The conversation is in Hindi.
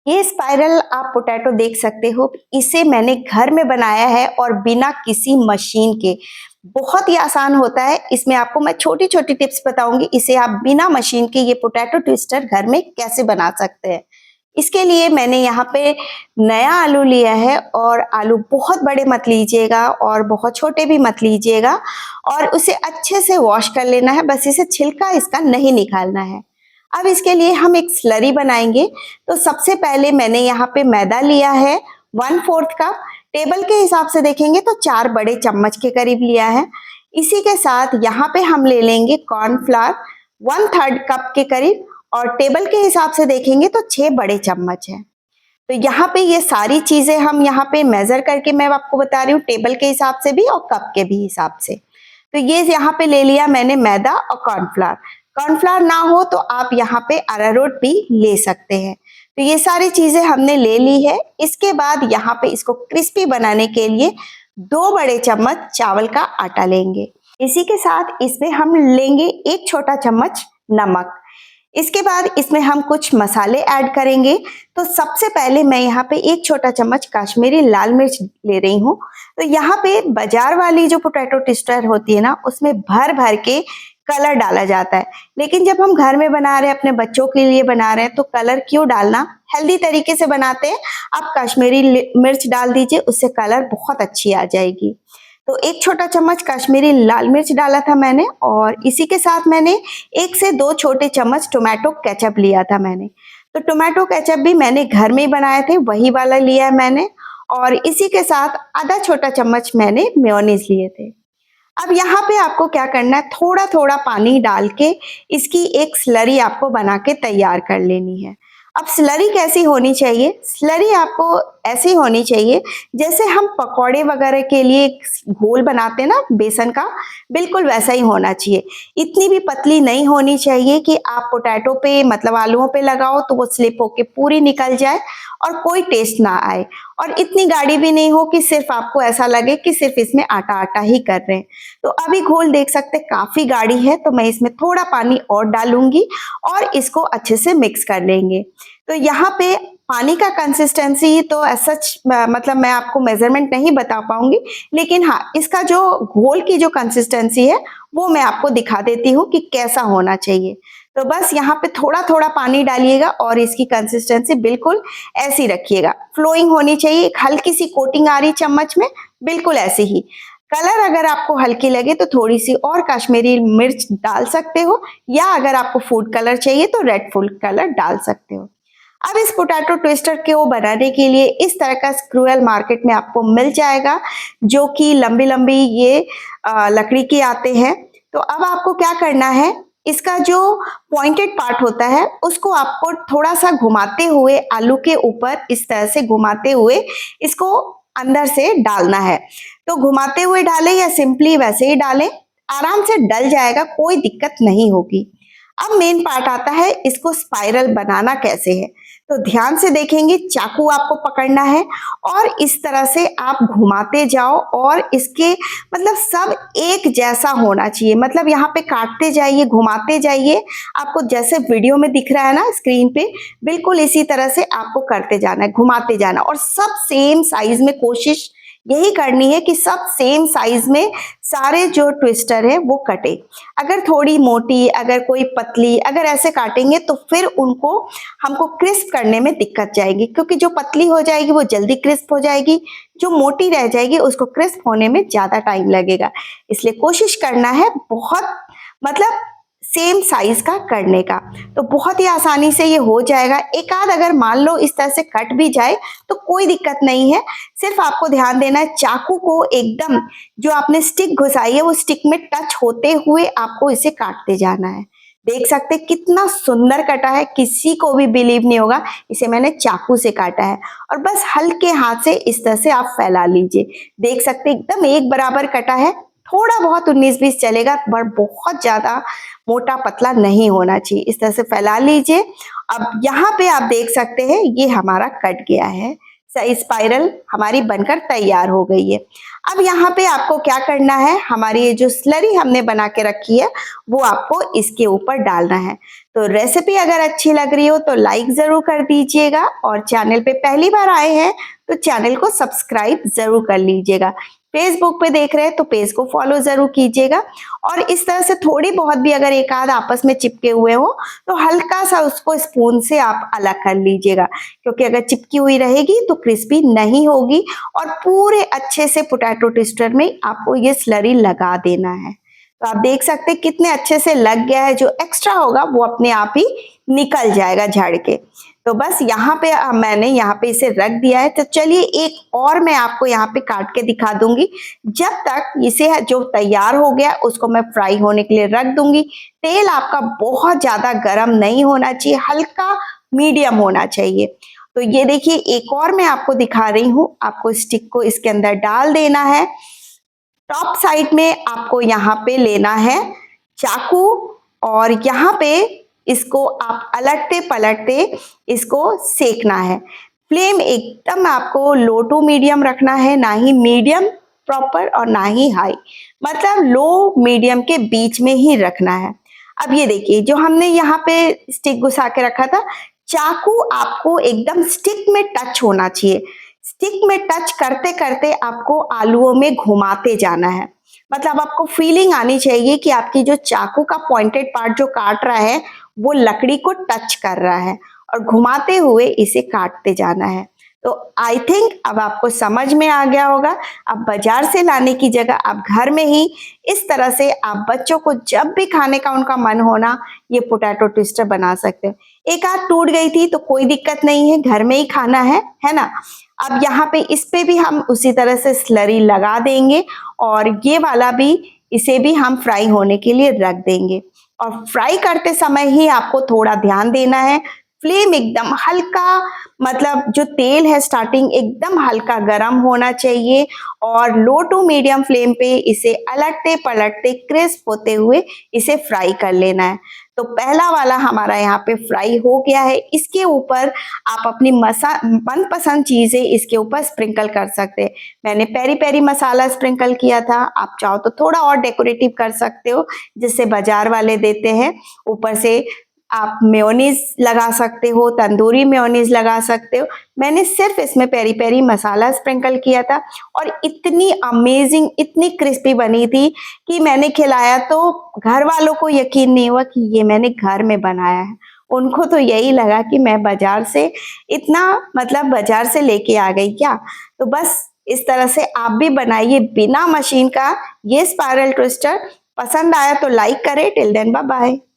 ये स्पाइरल आप पोटैटो देख सकते हो, इसे मैंने घर में बनाया है और बिना किसी मशीन के। बहुत ही आसान होता है, इसमें आपको मैं छोटी-छोटी टिप्स बताऊँगी, इसे आप बिना मशीन के ये पोटैटो ट्विस्टर घर में कैसे बना सकते हैं। इसके लिए मैंने यहाँ पे नया आलू लिया है और आलू बहुत बड़े मत लीजिएगा और बहुत छोटे भी मत लीजिएगा और उसे अच्छे से वॉश कर लेना है, बस इसे छिलका इसका नहीं निकालना है। अब इसके लिए हम एक स्लरी बनाएंगे। तो सबसे पहले मैंने यहाँ पे मैदा लिया है 1/4 कप, टेबल के हिसाब से देखेंगे तो 4 बड़े चम्मच के करीब लिया है। इसी के साथ यहाँ पे हम ले लेंगे कॉर्नफ्लावर 1/3 कप के करीब और टेबल के हिसाब से देखेंगे तो 6 बड़े चम्मच है। तो यहाँ पे ये सारी चीजें हम यहाँ पे मेजर करके मैं आपको बता रही हूँ, टेबल के हिसाब से भी और कप के भी हिसाब से। तो ये यहाँ पे ले लिया मैंने मैदा और कॉर्नफ्लावर। कॉर्नफ्लावर ना हो तो आप यहाँ पे अरारोट भी ले सकते हैं। तो ये सारी चीजें हमने ले ली है। इसके बाद यहाँ पे इसको क्रिस्पी बनाने के लिए 2 बड़े चम्मच चावल का आटा लेंगे। इसी के साथ इसमें हम लेंगे 1 छोटा चम्मच नमक। इसके बाद इसमें हम कुछ मसाले ऐड करेंगे। तो सबसे पहले मैं यहाँ पे 1 छोटा चम्मच कश्मीरी लाल मिर्च ले रही हूँ। तो यहाँ पे बाजार वाली जो पोटैटो ट्विस्टर होती है ना, उसमें भर भर के कलर डाला जाता है, लेकिन जब हम घर में बना रहे हैं, अपने बच्चों के लिए बना रहे हैं, तो कलर क्यों डालना, हेल्दी तरीके से बनाते हैं। आप कश्मीरी मिर्च डाल दीजिए, उससे कलर बहुत अच्छी आ जाएगी। तो 1 छोटा चम्मच कश्मीरी लाल मिर्च डाला था मैंने और इसी के साथ मैंने 1 से 2 छोटे चम्मच टोमेटो केचप लिया था मैंने। तो टोमेटो केचप भी मैंने घर में ही बनाए थे, वही वाला लिया है मैंने। और इसी के साथ आधा छोटा चम्मच मैंने मेयोनीज लिए थे। अब यहाँ पे आपको क्या करना है, थोड़ा थोड़ा पानी डाल के इसकी एक स्लरी आपको बना के तैयार कर लेनी है। अब स्लरी कैसी होनी चाहिए, स्लरी आपको ऐसी होनी चाहिए जैसे हम पकौड़े वगैरह के लिए एक घोल बनाते हैं ना बेसन का, बिल्कुल वैसा ही होना चाहिए। इतनी भी पतली नहीं होनी चाहिए कि आप पोटैटो पे मतलब आलूओं पे लगाओ तो वो स्लिप होके पूरी निकल जाए और कोई टेस्ट ना आए, और इतनी गाढ़ी भी नहीं हो कि सिर्फ आपको ऐसा लगे कि सिर्फ इसमें आटा आटा ही कर रहे हैं। तो अभी घोल देख सकते हैं काफी गाढ़ी है, तो मैं इसमें थोड़ा पानी और डालूंगी और इसको अच्छे से मिक्स कर लेंगे। तो यहाँ पे पानी का कंसिस्टेंसी तो सच मतलब मैं आपको मेजरमेंट नहीं बता पाऊंगी, लेकिन हाँ इसका जो घोल की जो कंसिस्टेंसी है वो मैं आपको दिखा देती हूँ कि कैसा होना चाहिए। तो बस यहाँ पे थोड़ा थोड़ा पानी डालिएगा और इसकी कंसिस्टेंसी बिल्कुल ऐसी रखिएगा, फ्लोइंग होनी चाहिए, एक हल्की सी कोटिंग आ रही चम्मच में, बिल्कुल ऐसे ही। कलर अगर आपको हल्की लगे तो थोड़ी सी और कश्मीरी मिर्च डाल सकते हो, या अगर आपको फूड कलर चाहिए तो रेड फूड कलर डाल सकते हो। अब इस पोटैटो ट्विस्टर को बनाने के लिए इस तरह का स्क्रूएल मार्केट में आपको मिल जाएगा, जो कि लंबी लंबी ये लकड़ी के आते हैं। तो अब आपको क्या करना है, इसका जो पॉइंटेड पार्ट होता है उसको आपको थोड़ा सा घुमाते हुए आलू के ऊपर इस तरह से घुमाते हुए इसको अंदर से डालना है। तो घुमाते हुए डालें या सिंपली वैसे ही डालें, आराम से डल जाएगा, कोई दिक्कत नहीं होगी। अब मेन पार्ट आता है, इसको स्पाइरल बनाना कैसे है। तो ध्यान से देखेंगे, चाकू आपको पकड़ना है और इस तरह से आप घुमाते जाओ और इसके मतलब सब एक जैसा होना चाहिए, मतलब यहाँ पे काटते जाइए घुमाते जाइए, आपको जैसे वीडियो में दिख रहा है ना स्क्रीन पे, बिल्कुल इसी तरह से आपको करते जाना है, घुमाते जाना, और सब सेम साइज में कोशिश यही करनी है कि सब सेम साइज में सारे जो ट्विस्टर है वो कटे। अगर थोड़ी मोटी, अगर कोई पतली, अगर ऐसे काटेंगे तो फिर उनको हमको क्रिस्प करने में दिक्कत जाएगी, क्योंकि जो पतली हो जाएगी वो जल्दी क्रिस्प हो जाएगी, जो मोटी रह जाएगी उसको क्रिस्प होने में ज्यादा टाइम लगेगा। इसलिए कोशिश करना है बहुत मतलब सेम साइज का करने का, तो बहुत ही आसानी से ये हो जाएगा। एक आध अगर मान लो इस तरह से कट भी जाए तो कोई दिक्कत नहीं है, सिर्फ आपको ध्यान देना है चाकू को एकदम जो आपने स्टिक घुसाई है वो स्टिक में टच होते हुए आपको इसे काटते जाना है। देख सकते कितना सुंदर कटा है, किसी को भी बिलीव नहीं होगा इसे मैंने चाकू से काटा है। और बस हल्के हाथ से इस तरह से आप फैला लीजिए, देख सकते एकदम एक बराबर कटा है, थोड़ा बहुत 19-20 चलेगा पर बहुत ज्यादा मोटा पतला नहीं होना चाहिए। इस तरह से फैला लीजिए। अब यहाँ पे आप देख सकते हैं ये हमारा कट गया है, स्पाइरल हमारी बनकर तैयार हो गई है। अब यहाँ पे आपको क्या करना है, हमारी ये जो स्लरी हमने बना के रखी है वो आपको इसके ऊपर डालना है। तो रेसिपी अगर अच्छी लग रही हो तो लाइक ज़रूर कर दीजिएगा, और चैनल पे पहली बार आए हैं तो चैनल को सब्सक्राइब ज़रूर कर लीजिएगा। फेसबुक पे देख रहे हैं तो पेज को फॉलो ज़रूर कीजिएगा। और इस तरह से थोड़ी बहुत भी अगर एक आध आपस में चिपके हुए हो तो हल्का सा उसको स्पून से आप अलग कर लीजिएगा, क्योंकि अगर चिपकी हुई रहेगी तो क्रिस्पी नहीं होगी। और पूरे अच्छे से पोटैटो ट्विस्टर में आपको ये स्लरी लगा देना है। तो आप देख सकते हैं कितने अच्छे से लग गया है, जो एक्स्ट्रा होगा वो अपने आप ही निकल जाएगा झाड़ के। तो बस यहाँ पे मैंने यहाँ पे इसे रख दिया है। तो चलिए एक और मैं आपको यहाँ पे काट के दिखा दूंगी। जब तक इसे जो तैयार हो गया उसको मैं फ्राई होने के लिए रख दूंगी। तेल आपका बहुत ज्यादा गर्म नहीं होना चाहिए, हल्का मीडियम होना चाहिए। तो ये देखिए एक और मैं आपको दिखा रही हूँ। आपको स्टिक को इसके अंदर डाल देना है। टॉप साइड में आपको यहाँ पे लेना है चाकू, और यहाँ पे इसको आप अलटते पलटते इसको सेकना है। फ्लेम एकदम आपको लो टू मीडियम रखना है, ना ही मीडियम प्रॉपर और ना ही हाई, मतलब लो मीडियम के बीच में ही रखना है। अब ये देखिए जो हमने यहाँ पे स्टिक घुसा के रखा था, चाकू आपको एकदम स्टिक में टच होना चाहिए। स्टिक में टच करते करते आपको आलूओं में घुमाते जाना है। मतलब आपको फीलिंग आनी चाहिए कि आपकी जो चाकू का पॉइंटेड पार्ट जो काट रहा है वो लकड़ी को टच कर रहा है, और घुमाते हुए इसे काटते जाना है। तो आई थिंक अब आपको समझ में आ गया होगा। अब बाजार से लाने की जगह आप घर में ही इस तरह से आप बच्चों को जब भी खाने का उनका मन होना ये पोटैटो ट्विस्टर बना सकते हो। एक आध टूट गई थी तो कोई दिक्कत नहीं है, घर में ही खाना है ना। अब यहाँ पे इस पे भी हम उसी तरह से स्लरी लगा देंगे, और ये वाला भी इसे भी हम फ्राई होने के लिए रख देंगे। और फ्राई करते समय ही आपको थोड़ा ध्यान देना है। फ्लेम एकदम हल्का, मतलब जो तेल है स्टार्टिंग एकदम हल्का गरम होना चाहिए, और लो टू मीडियम फ्लेम पे इसे अलटते पलटते क्रिस्प होते हुए इसे फ्राई कर लेना है। तो पहला वाला हमारा यहाँ पे फ्राई हो गया है। इसके ऊपर आप अपनी मनपसंद चीजें इसके ऊपर स्प्रिंकल कर सकते हैं। मैंने पेरी पेरी मसाला स्प्रिंकल किया था, आप चाहो तो थोड़ा और डेकोरेटिव कर सकते हो जिससे बाजार वाले देते हैं। ऊपर से आप मेयोनीज लगा सकते हो, तंदूरी मेयोनीज लगा सकते हो। मैंने सिर्फ इसमें पेरी पेरी मसाला स्प्रिंकल किया था, और इतनी अमेजिंग, इतनी क्रिस्पी बनी थी कि मैंने खिलाया तो घर वालों को यकीन नहीं हुआ कि ये मैंने घर में बनाया है। उनको तो यही लगा कि मैं बाजार से इतना, मतलब बाजार से लेके आ गई क्या। तो बस इस तरह से आप भी बनाइए बिना मशीन का ये स्पाइरल ट्विस्टर। पसंद आया तो लाइक करें। Till then bye bye.